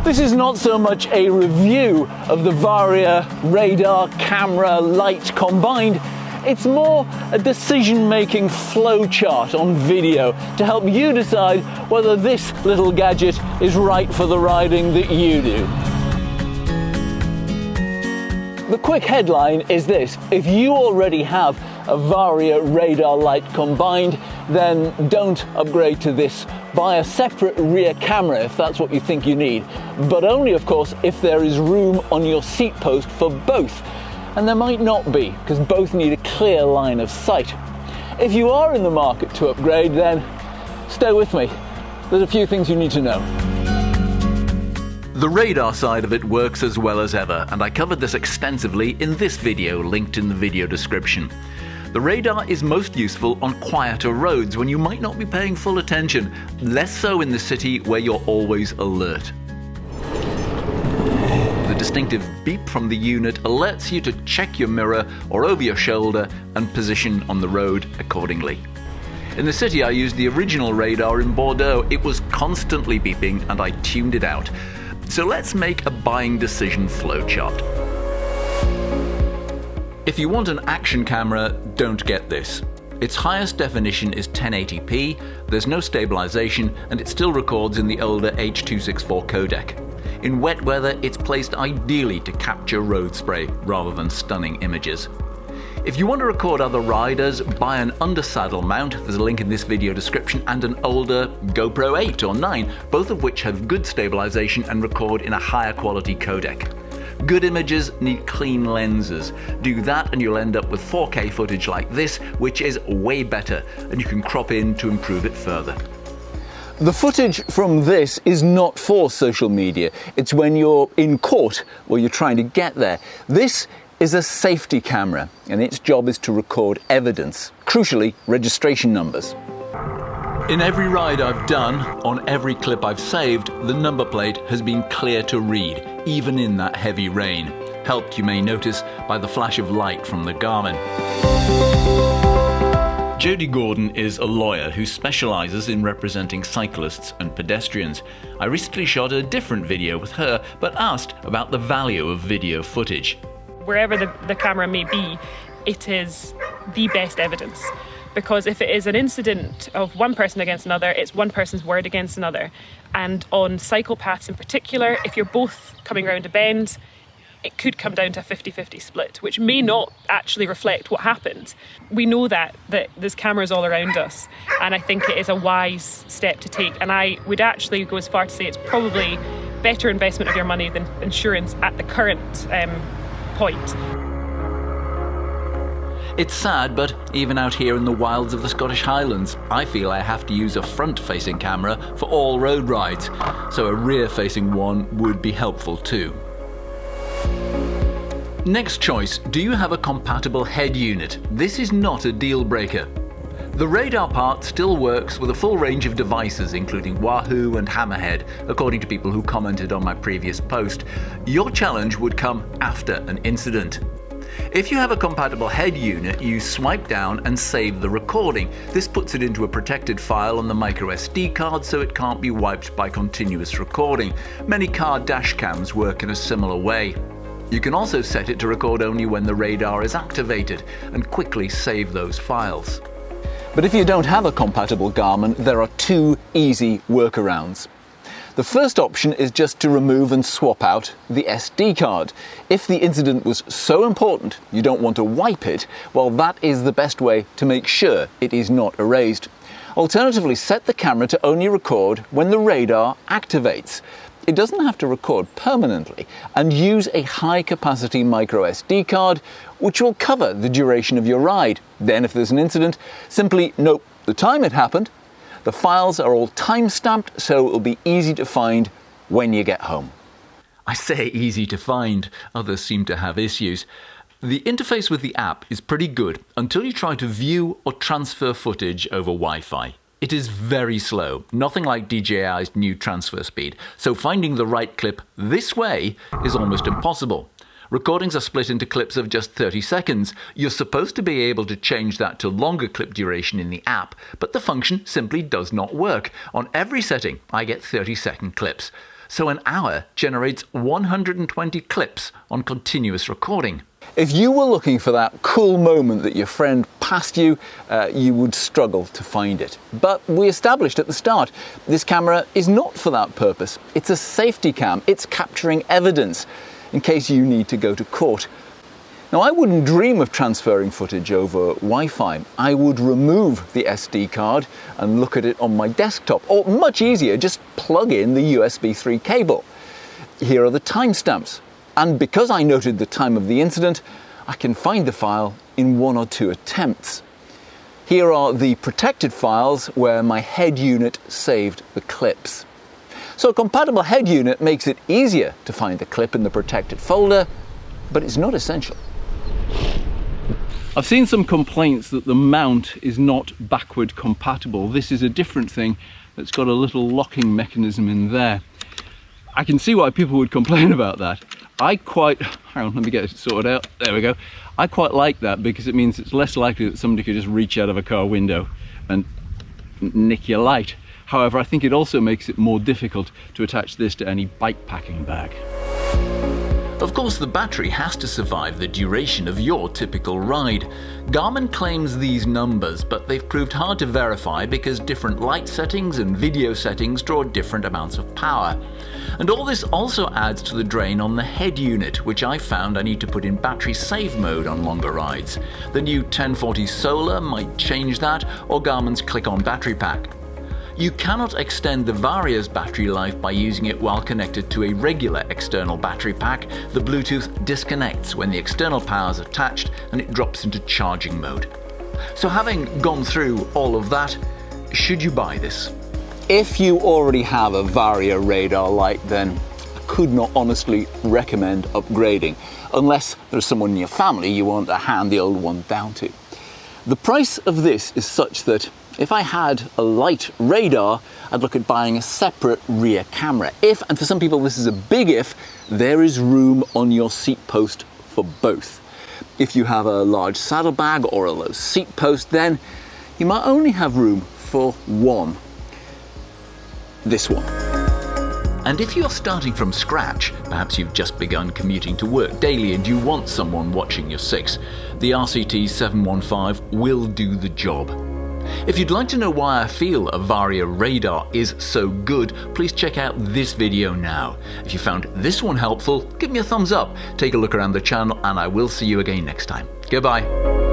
This is not so much a review of the Varia radar, camera, light combined. It's more a decision-making flowchart on video to help you decide whether this little gadget is right for the riding that you do. The quick headline is this: if you already have a Varia radar light combined, then don't upgrade to this. Buy a separate rear camera if that's what you think you need, but only of course if there is room on your seat post for both. And there might not be, because both need a clear line of sight. If you are in the market to upgrade, then stay with me. There's a few things you need to know. The radar side of it works as well as ever, and I covered this extensively in this video linked in the video description. The radar is most useful on quieter roads when you might not be paying full attention, less so in the city where you're always alert. The distinctive beep from the unit alerts you to check your mirror or over your shoulder and position on the road accordingly. In the city I used the original radar in Bordeaux. It was constantly beeping and I tuned it out. So let's make a buying decision flowchart. If you want an action camera, don't get this. Its highest definition is 1080p, there's no stabilization, and it still records in the older H.264 codec. In wet weather, it's placed ideally to capture road spray rather than stunning images. If you want to record other riders, buy an under-saddle mount, there's a link in this video description, and an older GoPro 8 or 9, both of which have good stabilization and record in a higher quality codec. Good images need clean lenses. Do that and you'll end up with 4K footage like this, which is way better, and you can crop in to improve it further. The footage from this is not for social media. It's when you're in court or you're trying to get there. This is a safety camera, and its job is to record evidence, crucially registration numbers. In every ride I've done, on every clip I've saved, the number plate has been clear to read, even in that heavy rain. Helped, you may notice, by the flash of light from the Garmin. Jodie Gordon is a lawyer who specializes in representing cyclists and pedestrians. I recently shot a different video with her, but asked about the value of video footage. Wherever the camera may be, it is the best evidence. Because if it is an incident of one person against another, it's one person's word against another. And on cycle paths in particular, if you're both coming around a bend, it could come down to a 50-50 split, which may not actually reflect what happened. We know that there's cameras all around us, and I think it is a wise step to take. And I would actually go as far to say it's probably better investment of your money than insurance at the current point. It's sad, but even out here in the wilds of the Scottish Highlands, I feel I have to use a front-facing camera for all road rides, so a rear-facing one would be helpful too. Next choice, do you have a compatible head unit? This is not a deal breaker. The radar part still works with a full range of devices, including Wahoo and Hammerhead, according to people who commented on my previous post. Your challenge would come after an incident. If you have a compatible head unit, you swipe down and save the recording. This puts it into a protected file on the microSD card so it can't be wiped by continuous recording. Many car dash cams work in a similar way. You can also set it to record only when the radar is activated and quickly save those files. But if you don't have a compatible Garmin, there are two easy workarounds. The first option is just to remove and swap out the SD card. If the incident was so important you don't want to wipe it, well, that is the best way to make sure it is not erased. Alternatively, set the camera to only record when the radar activates. It doesn't have to record permanently, and use a high-capacity microSD card, which will cover the duration of your ride. Then, if there's an incident, simply note the time it happened. The files are all time-stamped, so it will be easy to find when you get home. I say easy to find, others seem to have issues. The interface with the app is pretty good until you try to view or transfer footage over Wi-Fi. It is very slow, nothing like DJI's new transfer speed, so finding the right clip this way is almost impossible. Recordings are split into clips of just 30 seconds. You're supposed to be able to change that to longer clip duration in the app, but the function simply does not work. On every setting, I get 30-second clips. So an hour generates 120 clips on continuous recording. If you were looking for that cool moment that your friend passed you, you would struggle to find it. But we established at the start, this camera is not for that purpose. It's a safety cam. It's capturing evidence in case you need to go to court. Now, I wouldn't dream of transferring footage over Wi-Fi. I would remove the SD card and look at it on my desktop, or much easier, just plug in the USB 3 cable. Here are the timestamps. And because I noted the time of the incident, I can find the file in 1 or 2 attempts. Here are the protected files where my head unit saved the clips. So a compatible head unit makes it easier to find the clip in the protected folder, but it's not essential. I've seen some complaints that the mount is not backward compatible. This is a different thing that's got a little locking mechanism in there. I can see why people would complain about that. Hang on, let me get it sorted out. There we go. I quite like that because it means it's less likely that somebody could just reach out of a car window and nick your light. However, I think it also makes it more difficult to attach this to any bike packing bag. Of course, the battery has to survive the duration of your typical ride. Garmin claims these numbers, but they've proved hard to verify because different light settings and video settings draw different amounts of power. And all this also adds to the drain on the head unit, which I found I need to put in battery save mode on longer rides. The new 1040 Solar might change that, or Garmin's click-on battery pack. You cannot extend the Varia's battery life by using it while connected to a regular external battery pack. The Bluetooth disconnects when the external power is attached and it drops into charging mode. So having gone through all of that, should you buy this? If you already have a Varia radar light, then I could not honestly recommend upgrading, unless there's someone in your family you want to hand the old one down to. The price of this is such that if I had a light radar, I'd look at buying a separate rear camera. If, and for some people this is a big if, there is room on your seat post for both. If you have a large saddlebag or a low seat post, then you might only have room for one. This one. And if you're starting from scratch, perhaps you've just begun commuting to work daily and you want someone watching your 6, the RCT715 will do the job. If you'd like to know why I feel a Varia radar is so good, please check out this video now. If you found this one helpful, give me a thumbs up, take a look around the channel, and I will see you again next time. Goodbye.